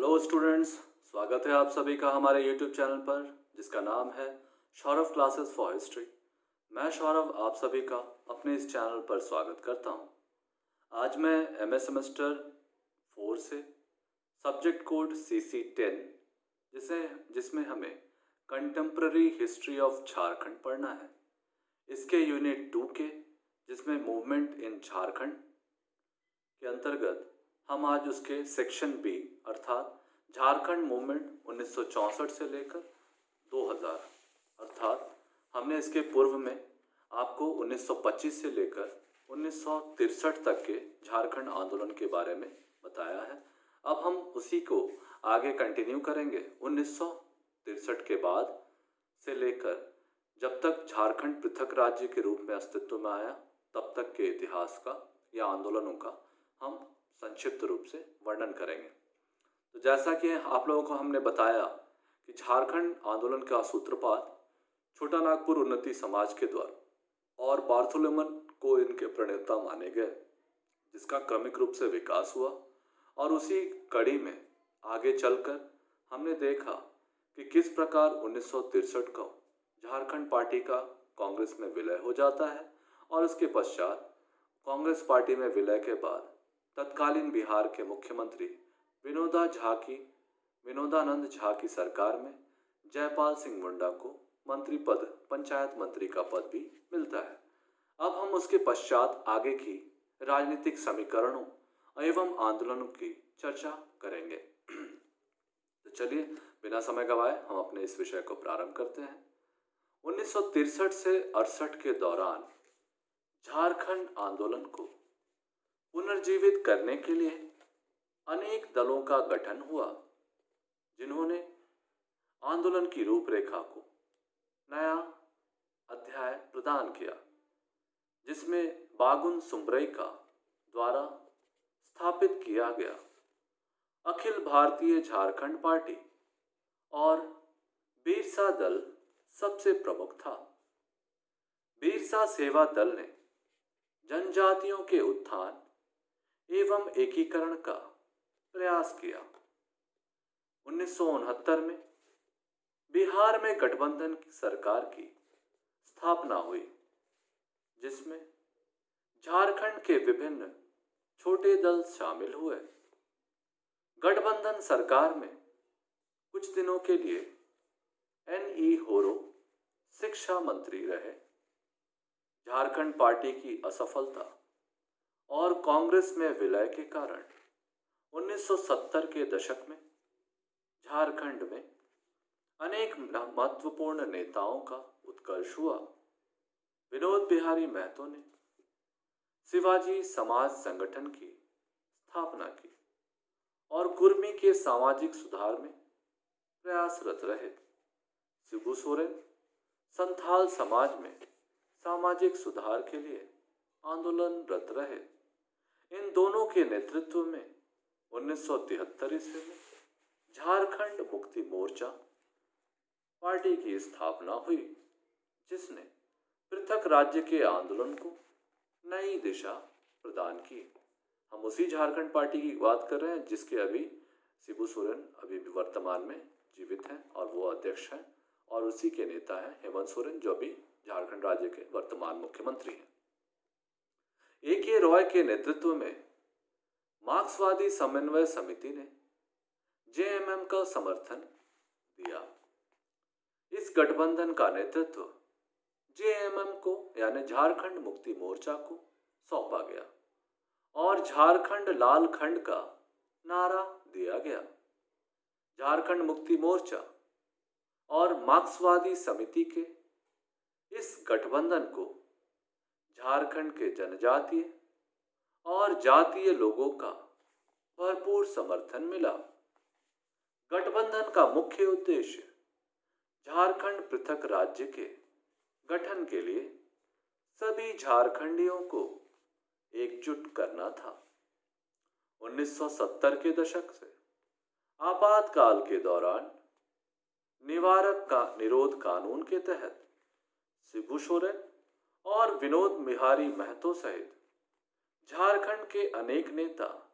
Hello students, स्वागत है आप सभी का हमारे यूट्यूब चैनल पर जिसका नाम है सौरभ क्लासेस फॉर हिस्ट्री। मैं सौरभ आप सभी का अपने इस चैनल पर स्वागत करता हूं। आज मैं एमए सेमेस्टर 4 से सब्जेक्ट कोड CC10 जिसमें हमें कंटेम्प्ररी हिस्ट्री ऑफ झारखंड पढ़ना है, इसके यूनिट 2 के जिसमें मूवमेंट इन झारखंड के अंतर्गत हम आज उसके सेक्शन बी अर्थात झारखंड मूवमेंट 1964 से लेकर 2000 अर्थात हमने इसके पूर्व में आपको 1925 से लेकर 1963 तक के झारखंड आंदोलन के बारे में बताया है। अब हम उसी को आगे कंटिन्यू करेंगे 1963 के बाद से लेकर जब तक झारखंड पृथक राज्य के रूप में अस्तित्व में आया तब तक के इतिहास का या आंदोलनों का हम संक्षिप्त रूप से वर्णन करेंगे। तो जैसा कि आप लोगों को हमने बताया कि झारखंड आंदोलन का सूत्रपात छोटा नागपुर उन्नति समाज के द्वारा और बार्थोलोमन को इनके प्रणेता माने गए, जिसका क्रमिक रूप से विकास हुआ। और उसी कड़ी में आगे चलकर हमने देखा कि किस प्रकार 1963 को झारखंड पार्टी का कांग्रेस में विलय हो जाता है और उसके पश्चात कांग्रेस पार्टी में विलय के बाद तत्कालीन बिहार के मुख्यमंत्री विनोदानंद झा की सरकार में जयपाल सिंह मुंडा को मंत्री पद, पंचायत मंत्री का पद भी मिलता है। अब हम उसके पश्चात आगे की राजनीतिक समीकरणों एवं आंदोलनों की चर्चा करेंगे। तो चलिए बिना समय गवाए हम अपने इस विषय को प्रारंभ करते हैं। 1963 से 68 के दौरान झारखंड आंदोलन को पुनर्जीवित करने के लिए अनेक दलों का गठन हुआ, जिन्होंने आंदोलन की रूपरेखा को नया अध्याय प्रदान किया, जिसमें बागुन सुम्बरई का द्वारा स्थापित किया गया अखिल भारतीय झारखंड पार्टी और बिरसा दल सबसे प्रमुख था। बिरसा सेवा दल ने जनजातियों के उत्थान एवं एकीकरण का प्रयास किया। 1969 में बिहार में गठबंधन की सरकार की स्थापना हुई, जिसमें झारखंड के विभिन्न छोटे दल शामिल हुए। गठबंधन सरकार में कुछ दिनों के लिए NE होरो शिक्षा मंत्री रहे। झारखंड पार्टी की असफलता और कांग्रेस में विलय के कारण 1970 के दशक में झारखंड में अनेक महत्वपूर्ण नेताओं का उत्कर्ष हुआ। विनोद बिहारी महतो ने शिवाजी समाज संगठन की स्थापना की और कुर्मी के सामाजिक सुधार में प्रयासरत रहे। शिबू सोरेन संथाल समाज में सामाजिक सुधार के लिए आंदोलनरत रहे। इन दोनों के नेतृत्व में 1973 ईस्वी में झारखंड मुक्ति मोर्चा पार्टी की स्थापना हुई, जिसने पृथक राज्य के आंदोलन को नई दिशा प्रदान की। हम उसी झारखंड पार्टी की बात कर रहे हैं जिसके अभी शिबू सोरेन अभी भी वर्तमान में जीवित हैं और वो अध्यक्ष हैं, और उसी के नेता हैं हेमंत सोरेन, जो भी झारखंड राज्य के वर्तमान मुख्यमंत्री हैं। AK रॉय के नेतृत्व में मार्क्सवादी समन्वय समिति ने JMM का समर्थन दिया। इस गठबंधन का नेतृत्व JMM को यानी झारखंड मुक्ति मोर्चा को सौंपा गया और झारखंड लाल खंड का नारा दिया गया। झारखंड मुक्ति मोर्चा और मार्क्सवादी समिति के इस गठबंधन को झारखंड के जनजातीय और जातीय लोगों का भरपूर समर्थन मिला। गठबंधन का मुख्य उद्देश्य झारखंड पृथक राज्य के गठन के लिए सभी झारखंडियों को एकजुट करना था। 1970 के दशक से आपातकाल के दौरान निरोध कानून के तहत शिबू सोरेन और विनोद बिहारी महतो सहित झारखंड के अनेक नेता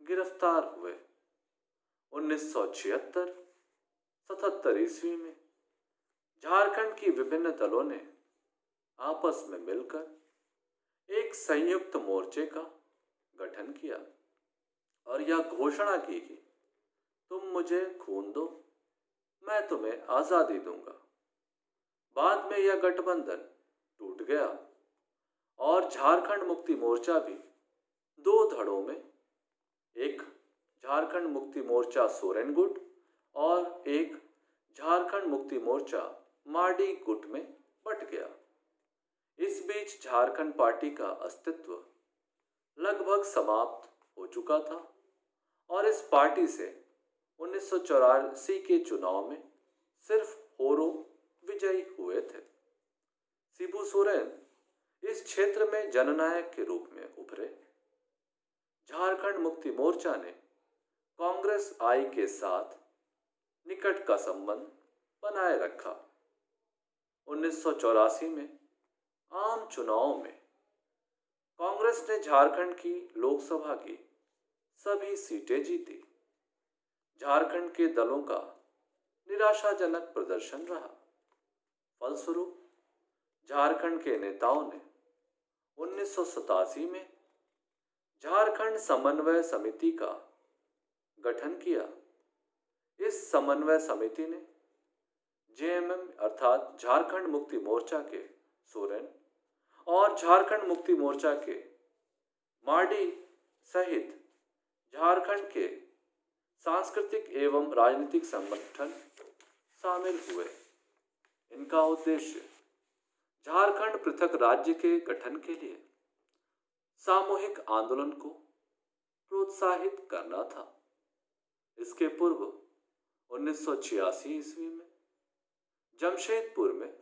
गिरफ्तार हुए। 1976 77 ईस्वी में झारखंड की विभिन्न दलों ने आपस में मिलकर एक संयुक्त मोर्चे का गठन किया और यह घोषणा की कि तुम मुझे खून दो, मैं तुम्हें आजादी दूंगा। बाद में यह गठबंधन टूट गया और झारखंड मुक्ति मोर्चा भी दो धड़ों में, एक झारखंड मुक्ति मोर्चा सोरेन गुट और एक झारखंड मुक्ति मोर्चा माडी गुट में बट गया। इस बीच झारखंड पार्टी का अस्तित्व लगभग समाप्त हो चुका था और इस पार्टी से 1984 के चुनाव में सिर्फ होरो विजयी हुए थे। शिबू सोरेन इस क्षेत्र में जननायक के रूप में उभरे। झारखंड मुक्ति मोर्चा ने कांग्रेस आई के साथ निकट का संबंध बनाए रखा। 1984 में आम चुनाव में कांग्रेस ने झारखंड की लोकसभा की सभी सीटें जीती। झारखंड के दलों का निराशाजनक प्रदर्शन रहा। फलस्वरूप झारखंड के नेताओं ने 1987 में झारखंड समन्वय समिति का गठन किया। इस समन्वय समिति ने जेएमएम अर्थात झारखंड मुक्ति मोर्चा के सोरेन और झारखंड मुक्ति मोर्चा के माडी सहित झारखंड के सांस्कृतिक एवं राजनीतिक संगठन शामिल हुए। इनका उद्देश्य झारखंड पृथक राज्य के गठन के लिए सामूहिक आंदोलन को प्रोत्साहित करना था। इसके पूर्व 1986 ईस्वी में जमशेदपुर में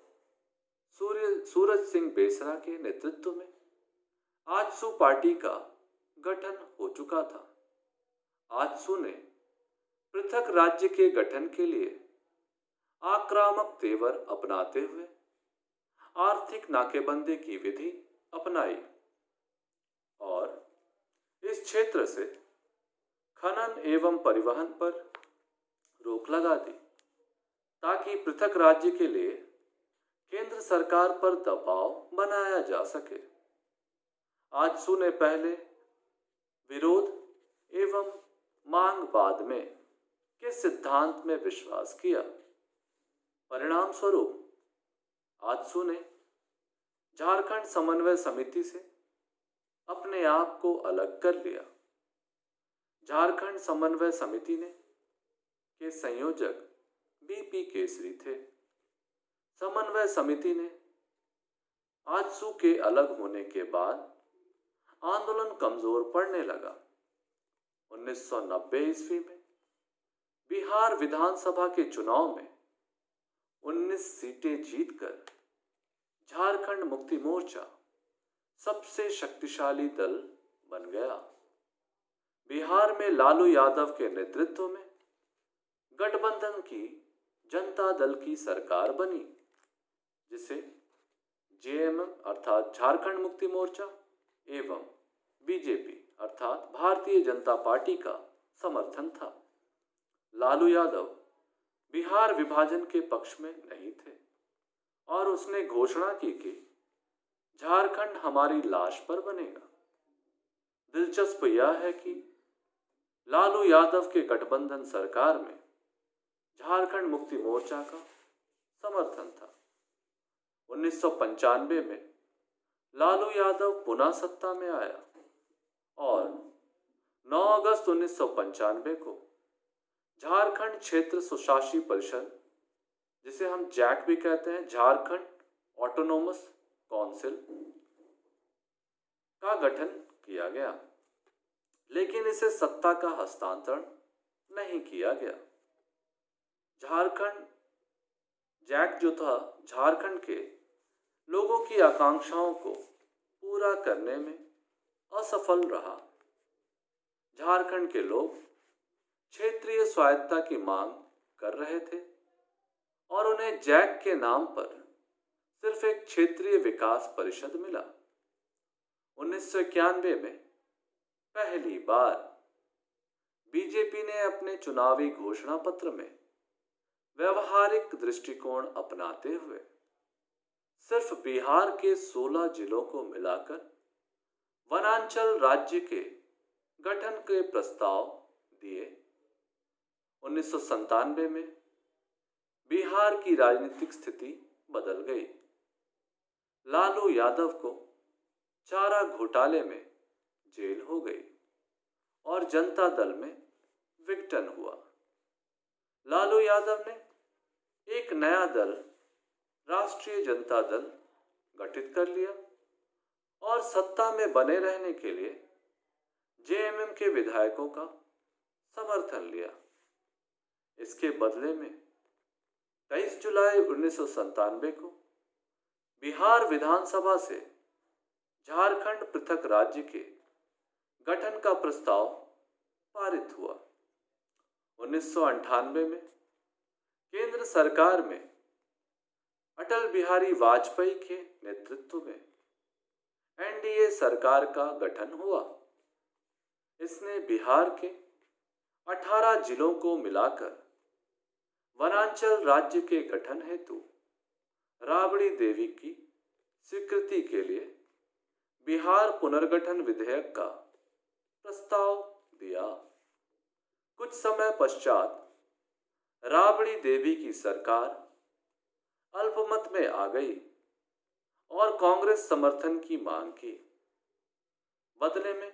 सूरज सिंह बेसरा के नेतृत्व में आजसू पार्टी का गठन हो चुका था। आजसू ने पृथक राज्य के गठन के लिए आक्रामक तेवर अपनाते हुए आर्थिक नाकेबंदी की विधि अपनाई और इस क्षेत्र से खनन एवं परिवहन पर रोक लगा दी ताकि पृथक राज्य के लिए केंद्र सरकार पर दबाव बनाया जा सके। आजसू ने पहले विरोध एवं मांग बाद में के सिद्धांत में विश्वास किया। परिणाम स्वरूप आजसू ने झारखंड समन्वय समिति से अपने आप को अलग कर लिया। झारखंड समन्वय समिति के संयोजक बीपी केसरी थे। समन्वय समिति ने आजसू के अलग होने के बाद आंदोलन कमजोर पड़ने लगा। 1990 ईस्वी में बिहार विधानसभा के चुनाव में 19 सीटें जीतकर झारखंड मुक्ति मोर्चा सबसे शक्तिशाली दल बन गया। बिहार में लालू यादव के नेतृत्व में गठबंधन की जनता दल की सरकार बनी, जिसे जेएमएम अर्थात झारखंड मुक्ति मोर्चा एवं बीजेपी अर्थात भारतीय जनता पार्टी का समर्थन था। लालू यादव बिहार विभाजन के पक्ष में नहीं थे और उसने घोषणा की कि झारखंड हमारी लाश पर बनेगा। दिलचस्प यह है कि लालू यादव के गठबंधन सरकार में झारखंड मुक्ति मोर्चा का समर्थन था। 1995 में लालू यादव पुनः सत्ता में आया और 9 अगस्त 1995 को झारखंड क्षेत्र स्वशासी परिषद, जिसे हम जैक भी कहते हैं, झारखंड ऑटोनोमस काउंसिल का गठन किया गया, लेकिन इसे सत्ता का हस्तांतरण नहीं किया गया। झारखंड जैक जो था, झारखंड के लोगों की आकांक्षाओं को पूरा करने में असफल रहा। झारखंड के लोग क्षेत्रीय स्वायत्तता की मांग कर रहे थे और उन्हें जैक के नाम पर सिर्फ एक क्षेत्रीय विकास परिषद मिला। 1991 में पहली बार बीजेपी ने अपने चुनावी घोषणा पत्र में व्यवहारिक दृष्टिकोण अपनाते हुए सिर्फ बिहार के 16 जिलों को मिलाकर वनांचल राज्य के गठन के प्रस्ताव दिए। 1997 में बिहार की राजनीतिक स्थिति बदल गई। लालू यादव को चारा घोटाले में जेल हो गई और जनता दल में विघटन हुआ। लालू यादव ने एक नया दल राष्ट्रीय जनता दल गठित कर लिया और सत्ता में बने रहने के लिए जेएमएम के विधायकों का समर्थन लिया। इसके बदले में 23 जुलाई 1997 को बिहार विधानसभा से झारखंड पृथक राज्य के गठन का प्रस्ताव पारित हुआ। 1998 में केंद्र सरकार में अटल बिहारी वाजपेयी के नेतृत्व में एनडीए सरकार का गठन हुआ। इसने बिहार के 18 जिलों को मिलाकर वनांचल राज्य के गठन हेतु राबड़ी देवी की स्वीकृति के लिए बिहार पुनर्गठन विधेयक का प्रस्ताव दिया। कुछ समय पश्चात राबड़ी देवी की सरकार अल्पमत में आ गई और कांग्रेस समर्थन की मांग की। बदले में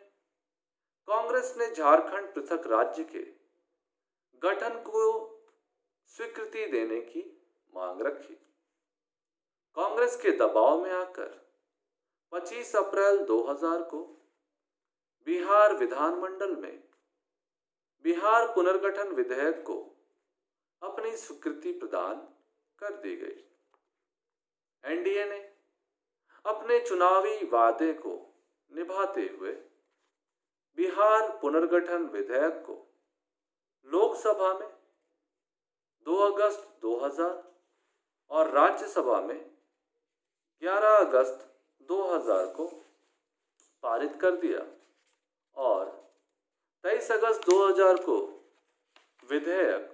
कांग्रेस ने झारखंड पृथक राज्य के गठन को स्वीकृति देने की मांग रखी। कांग्रेस के दबाव में आकर 25 अप्रैल 2000 को बिहार विधानमंडल में बिहार पुनर्गठन विधेयक को अपनी स्वीकृति प्रदान कर दी गई। एनडीए ने अपने चुनावी वादे को निभाते हुए बिहार पुनर्गठन विधेयक को लोकसभा में 2 अगस्त 2000 और राज्यसभा में 11 अगस्त 2000 को पारित कर दिया और 23 अगस्त 2000 को विधेयक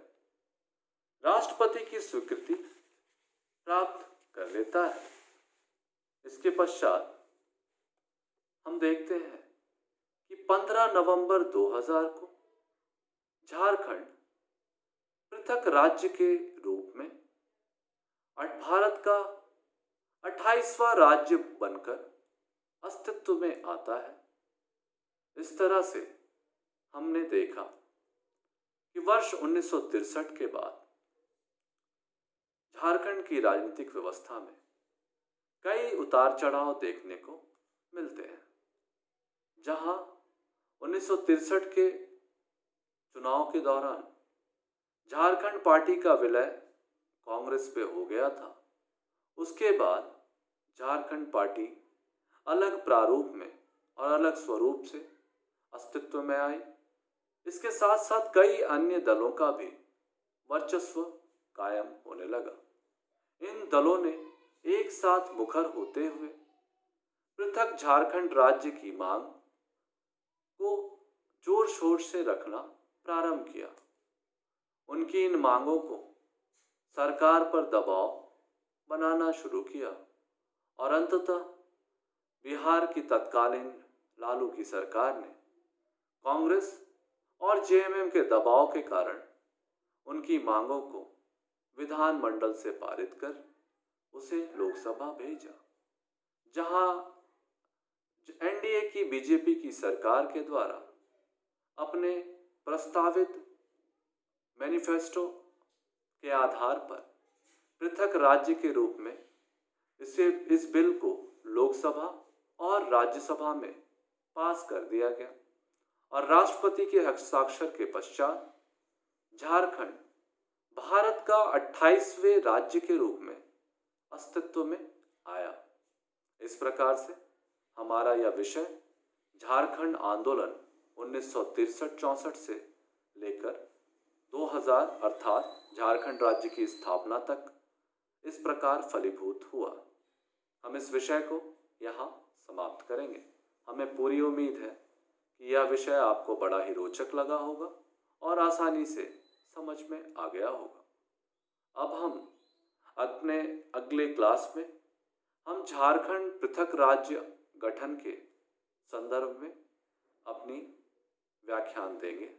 राष्ट्रपति की स्वीकृति प्राप्त कर लेता है। इसके पश्चात हम देखते हैं कि 15 नवंबर 2000 को झारखंड पृथक राज्य के रूप में भारत का 28वां राज्य बनकर अस्तित्व में आता है। इस तरह से हमने देखा कि वर्ष 1963 के बाद झारखंड की राजनीतिक व्यवस्था में कई उतार चढ़ाव देखने को मिलते हैं। जहां 1963 के चुनाव के दौरान झारखंड पार्टी का विलय कांग्रेस पे हो गया था, उसके बाद झारखंड पार्टी अलग प्रारूप में और अलग स्वरूप से अस्तित्व में आई। इसके साथ साथ कई अन्य दलों का भी वर्चस्व कायम होने लगा। इन दलों ने एक साथ मुखर होते हुए पृथक झारखंड राज्य की मांग को जोर शोर से रखना प्रारंभ किया। उनकी इन मांगों को सरकार पर दबाव बनाना शुरू किया और अंततः बिहार की तत्कालीन लालू की सरकार ने कांग्रेस और जेएमएम के दबाव के कारण उनकी मांगों को विधानमंडल से पारित कर उसे लोकसभा भेजा, जहां एनडीए की बीजेपी की सरकार के द्वारा अपने प्रस्तावित मैनिफेस्टो के आधार पर पृथक राज्य के रूप में इस बिल को लोकसभा और राज्यसभा में पास कर दिया गया और राष्ट्रपति के हस्ताक्षर के पश्चात झारखंड भारत का 28वें राज्य के रूप में अस्तित्व में आया। इस प्रकार से हमारा यह विषय झारखंड आंदोलन 1963-64 से लेकर 2000 अर्थात झारखंड राज्य की स्थापना तक इस प्रकार फलीभूत हुआ। हम इस विषय को यहाँ समाप्त करेंगे। हमें पूरी उम्मीद है कि यह विषय आपको बड़ा ही रोचक लगा होगा और आसानी से समझ में आ गया होगा। अब हम अपने अगले क्लास में हम झारखंड पृथक राज्य गठन के संदर्भ में अपनी व्याख्यान देंगे।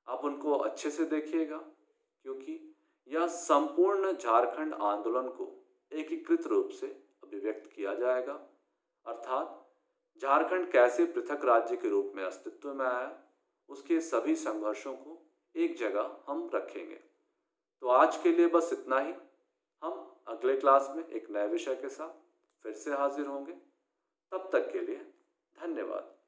आप उनको अच्छे से देखिएगा, क्योंकि यह संपूर्ण झारखंड आंदोलन को एकीकृत रूप से अभिव्यक्त किया जाएगा, अर्थात झारखंड कैसे पृथक राज्य के रूप में अस्तित्व में आया, उसके सभी संघर्षों को एक जगह हम रखेंगे। तो आज के लिए बस इतना ही। हम अगले क्लास में एक नए विषय के साथ फिर से हाजिर होंगे। तब तक के लिए धन्यवाद।